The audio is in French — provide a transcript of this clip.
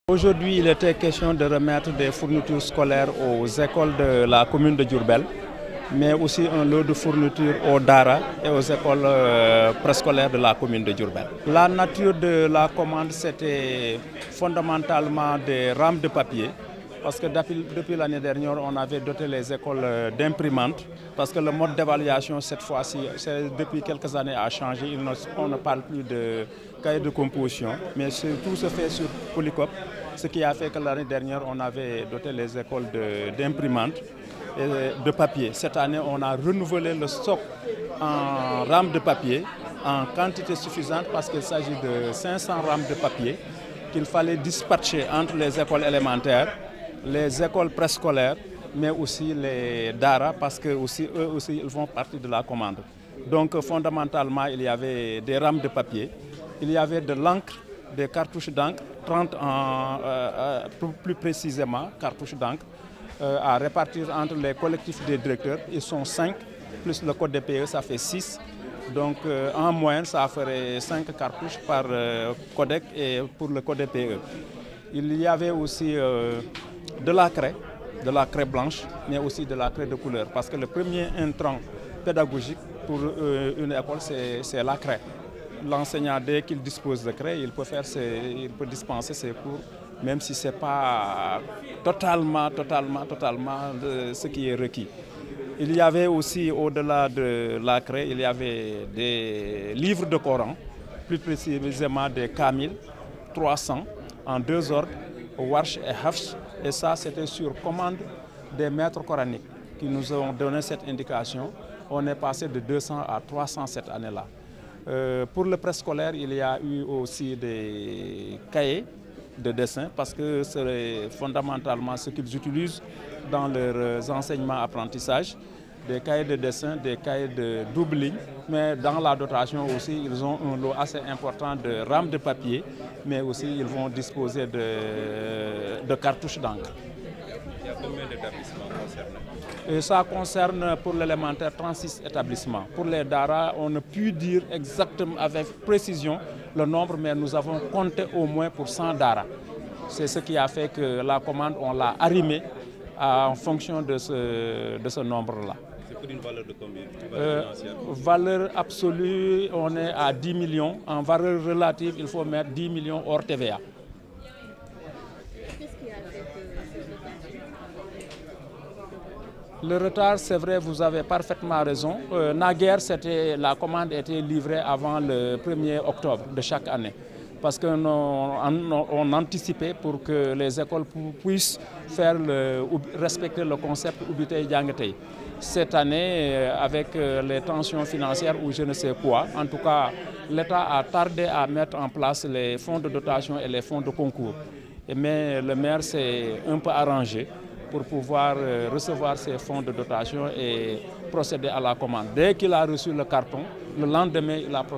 Aujourd'hui, il était question de remettre des fournitures scolaires aux écoles de la commune de Diourbel, mais aussi un lot de fournitures aux Dara et aux écoles préscolaires de la commune de Diourbel. La nature de la commande, c'était fondamentalement des rames de papier, parce que depuis l'année dernière, on avait doté les écoles d'imprimantes, parce que le mode d'évaluation cette fois-ci, depuis quelques années, a changé. On ne parle plus de cahier de composition, mais tout se fait sur Polycop, ce qui a fait que l'année dernière, on avait doté les écoles d'imprimantes et de papier. Cette année, on a renouvelé le stock en rames de papier en quantité suffisante, parce qu'il s'agit de 500 rames de papier qu'il fallait dispatcher entre les écoles élémentaires, les écoles préscolaires, mais aussi les Dara, parce que eux aussi ils font partie de la commande. Donc fondamentalement, il y avait des rames de papier, il y avait de l'encre, des cartouches d'encre, 30 plus précisément cartouches d'encre, à répartir entre les collectifs des directeurs. Ils sont 5, plus le code DPE, ça fait 6. Donc en moyenne, ça ferait 5 cartouches par codec et pour le code DPE. Il y avait aussi de la craie blanche, mais aussi de la craie de couleur. Parce que le premier intrant pédagogique pour une école, c'est la craie. L'enseignant, dès qu'il dispose de craie, il peut dispenser ses cours, même si ce n'est pas totalement ce qui est requis. Il y avait aussi, au-delà de la craie, il y avait des livres de Coran, plus précisément des Kamil, 300, en 2 ordres, Warsh et Hafs. Et ça, c'était sur commande des maîtres coraniques qui nous ont donné cette indication. On est passé de 200 à 300 cette année-là. Pour le préscolaire, il y a eu aussi des cahiers de dessin, parce que c'est fondamentalement ce qu'ils utilisent dans leurs enseignements-apprentissages. Des cahiers de dessin, des cahiers de double ligne, mais dans la dotation aussi, ils ont un lot assez important de rames de papier, mais aussi ils vont disposer de cartouches d'encre. Il y a combien d'établissements concernés? Et ça concerne pour l'élémentaire 36 établissements. Pour les Dara, on ne peut dire exactement avec précision le nombre, mais nous avons compté au moins pour 100 Dara. C'est ce qui a fait que la commande, on l'a arrimée en fonction de ce nombre-là. C'est pour une valeur de combien? Valeur financière? Valeur absolue, on est à 10 millions. En valeur relative, il faut mettre 10 millions hors TVA. Le retard, c'est vrai, vous avez parfaitement raison. Naguère, la commande était livrée avant le 1er octobre de chaque année, parce qu'on anticipait pour que les écoles puissent respecter le concept Ubitey Diangetey. Cette année, avec les tensions financières ou je ne sais quoi, en tout cas, l'État a tardé à mettre en place les fonds de dotation et les fonds de concours. Mais le maire s'est un peu arrangé pour pouvoir recevoir ces fonds de dotation et procéder à la commande. Dès qu'il a reçu le carton, le lendemain, il a procédé